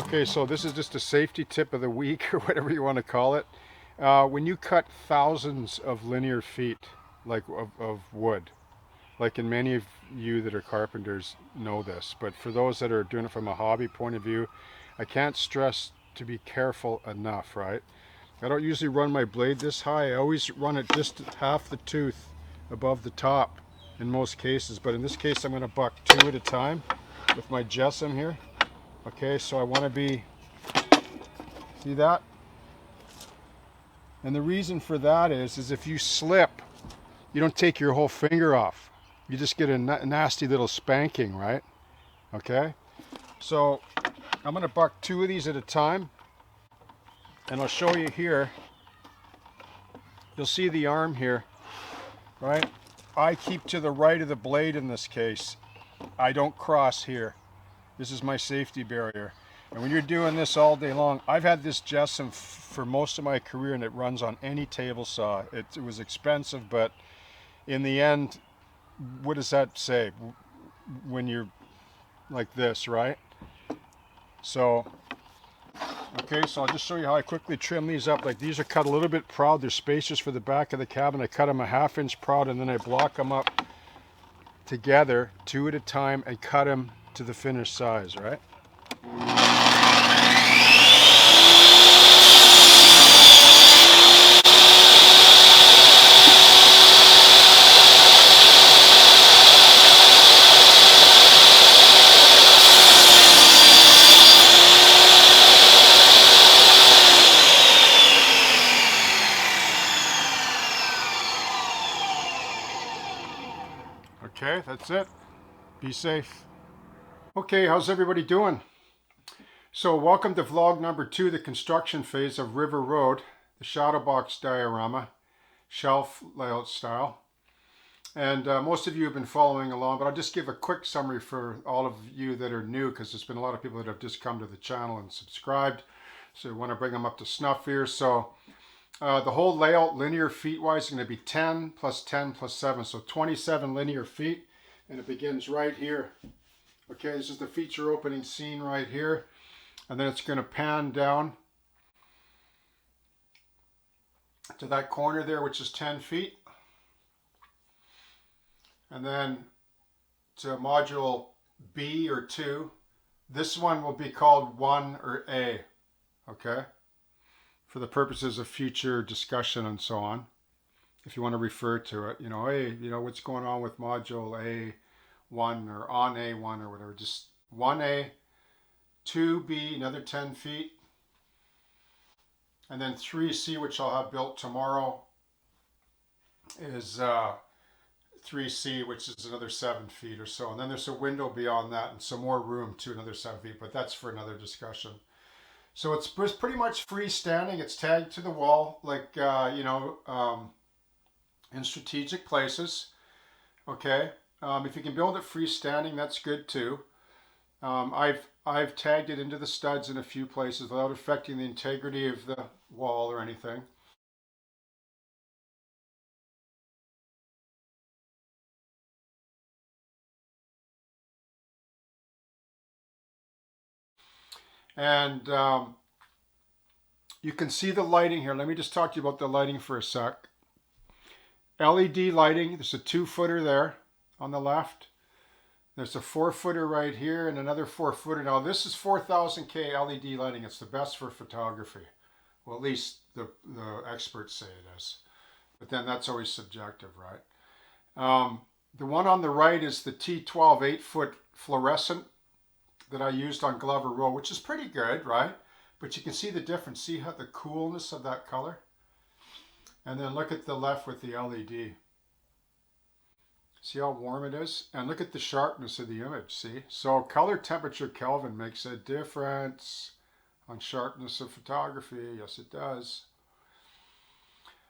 Okay, so this is just a safety tip of the week or whatever you want to call it. When you cut thousands of linear feet like of wood, like in many of you that are carpenters know this, but for those that are doing it from a hobby point of view, I can't stress to be careful enough, right? I don't usually run my blade this high. I always run it just half the tooth above the top in most cases, but in this case I'm going to buck two at a time with my Jessam here. Okay, so I want to be, see that? And the reason for that is if you slip, you don't take your whole finger off. You just get a nasty little spanking, right? Okay, so I'm going to buck two of these at a time, and I'll show you here. You'll see the arm here, right? I keep to the right of the blade in this case. I don't cross here. This is my safety barrier. And when you're doing this all day long, I've had this Jessam for most of my career, and it runs on any table saw. It was expensive, but in the end, what does that say when you're like this, right? So, okay, so I'll just show you how I quickly trim these up. Like these are cut a little bit proud. They're spacious for the back of the cabin. I cut them a ½ inch proud, and then I block them up together, two at a time, and cut them to the finished size, right? Okay, that's it. Be safe. Okay, how's everybody doing? So welcome to vlog number 2, the construction phase of River Road, the shadow box diorama, shelf layout style. And most of you have been following along, but I'll just give a quick summary for all of you that are new, because there's been a lot of people that have just come to the channel and subscribed. So we want to bring them up to snuff here. So the whole layout, linear feet wise, is going to be 10 plus 10 plus 7. So 27 linear feet. And it begins right here. Okay, this is the feature opening scene right here. And then it's going to pan down to that corner there, which is 10 feet. And then to module B or 2. This one will be called 1 or A. Okay? For the purposes of future discussion and so on. If you want to refer to it, hey, what's going on with module A1 or on A1 or whatever. Just 1A, 2B, another 10 feet. And then 3C, which I'll have built tomorrow, is 3C, which is another 7 feet or so. And then there's a window beyond that and some more room to another 7 feet, but that's for another discussion. So it's pretty much freestanding. It's tagged to the wall, like, in strategic places. Okay. If you can build it freestanding, that's good too. I've tagged it into the studs in a few places without affecting the integrity of the wall or anything. And you can see the lighting here. Let me just talk to you about the lighting for a sec. LED lighting, there's a 2-footer there on the left. There's a 4-footer right here and another 4-footer. Now this is 4000K LED lighting. It's the best for photography. Well, at least the experts say it is. But then that's always subjective, right? The one on the right is the T12 8-foot fluorescent that I used on Glover Road, which is pretty good, right? But you can see the difference. See how the coolness of that color? And then look at the left with the LED. See how warm it is? And look at the sharpness of the image, see? So color temperature Kelvin makes a difference on sharpness of photography. Yes, it does.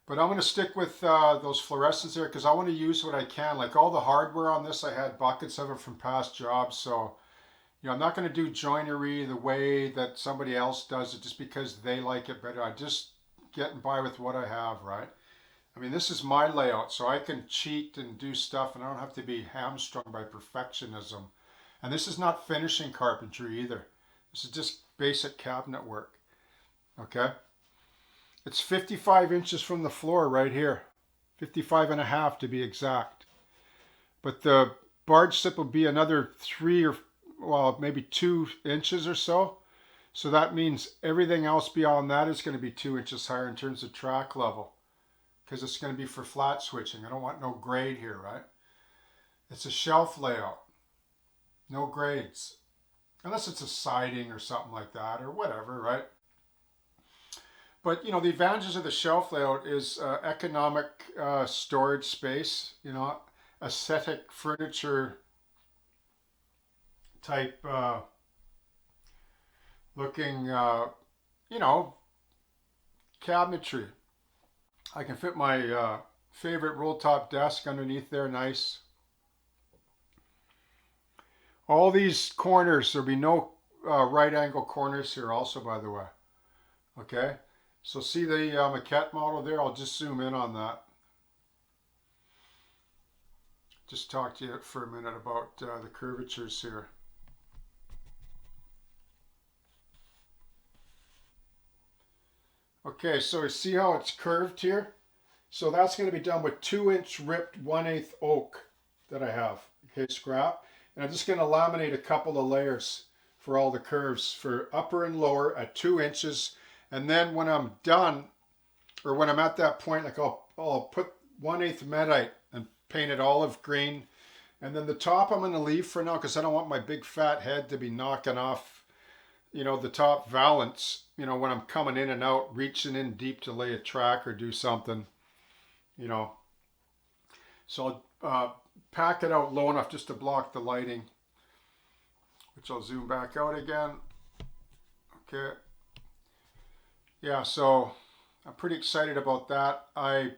But I'm going to stick with those fluorescents there because I want to use what I can. Like all the hardware on this, I had buckets of it from past jobs. So, I'm not going to do joinery the way that somebody else does it just because they like it better. I just getting by with what I have, right? I mean, this is my layout, so I can cheat and do stuff, and I don't have to be hamstrung by perfectionism. And this is not finishing carpentry either. This is just basic cabinet work. Okay. It's 55 inches from the floor right here. 55 and a half to be exact. But the barge slip will be another 3 or, well, maybe 2 inches or so. So that means everything else beyond that is going to be 2 inches higher in terms of track level, because it's going to be for flat switching. I don't want no grade here, right? It's a shelf layout. No grades. Unless it's a siding or something like that or whatever, right? But, you know, the advantages of the shelf layout is economic storage space, you know, aesthetic furniture type looking, you know, cabinetry. I can fit my favorite roll top desk underneath there, nice. All these corners, there'll be no right angle corners here also, by the way. Okay, so see the maquette model there? I'll just zoom in on that. Just talk to you for a minute about the curvatures here. Okay, so you see how it's curved here? So that's going to be done with 2-inch ripped 1/8 oak that I have. Okay, scrap. And I'm just going to laminate a couple of layers for all the curves for upper and lower at 2 inches. And then when I'm done, or when I'm at that point, like I'll put 1/8 Medite and paint it olive green. And then the top I'm going to leave for now because I don't want my big fat head to be knocking off, you know, the top valance, you know, when I'm coming in and out, reaching in deep to lay a track or do something, you know. So I'll pack it out low enough just to block the lighting, which I'll zoom back out again. Okay. Yeah, so I'm pretty excited about that. I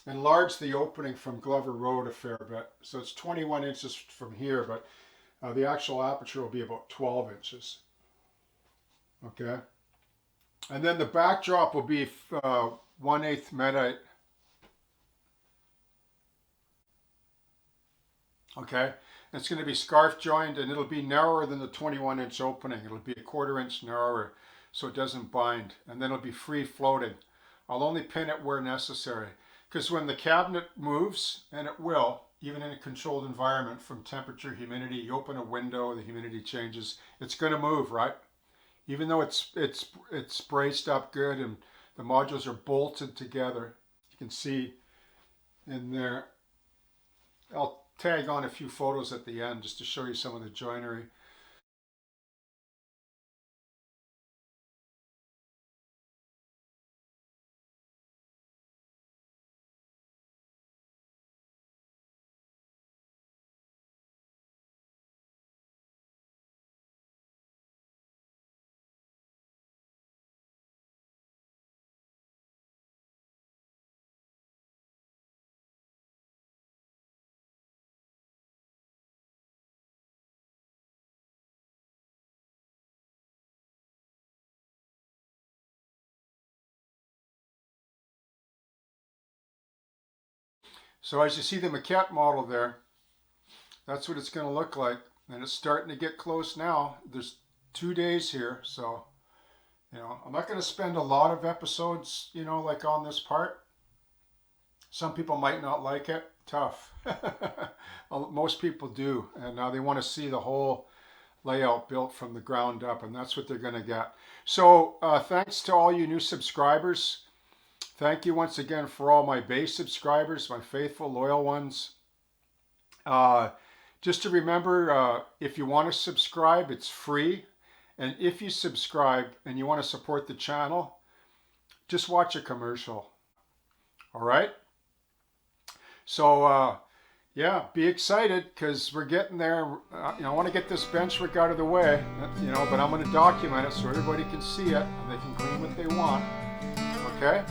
enlarged the opening from Glover Road a fair bit. So it's 21 inches from here, but the actual aperture will be about 12 inches. Okay. And then the backdrop will be 1/8 Medite. Okay. And it's going to be scarf joined, and it'll be narrower than the 21-inch opening. It'll be a 1/4 inch narrower so it doesn't bind. And then it'll be free floating. I'll only pin it where necessary. Because when the cabinet moves, and it will, even in a controlled environment from temperature, humidity, you open a window, the humidity changes, it's going to move, right? Even though it's braced up good and the modules are bolted together. You can see in there. I'll tag on a few photos at the end just to show you some of the joinery. So as you see the maquette model there, that's what it's going to look like. And it's starting to get close now. There's 2 days here, so, you know, I'm not going to spend a lot of episodes, you know, like on this part. Some people might not like it. Tough. Most people do. And now they want to see the whole layout built from the ground up, and that's what they're going to get. So thanks to all you new subscribers. Thank you once again for all my base subscribers, my faithful, loyal ones. Just to remember, if you want to subscribe, it's free. And if you subscribe and you want to support the channel, just watch a commercial. All right? So, yeah, be excited because we're getting there. You know, I want to get this bench work out of the way, you know, but I'm going to document it so everybody can see it and they can clean what they want. Okay?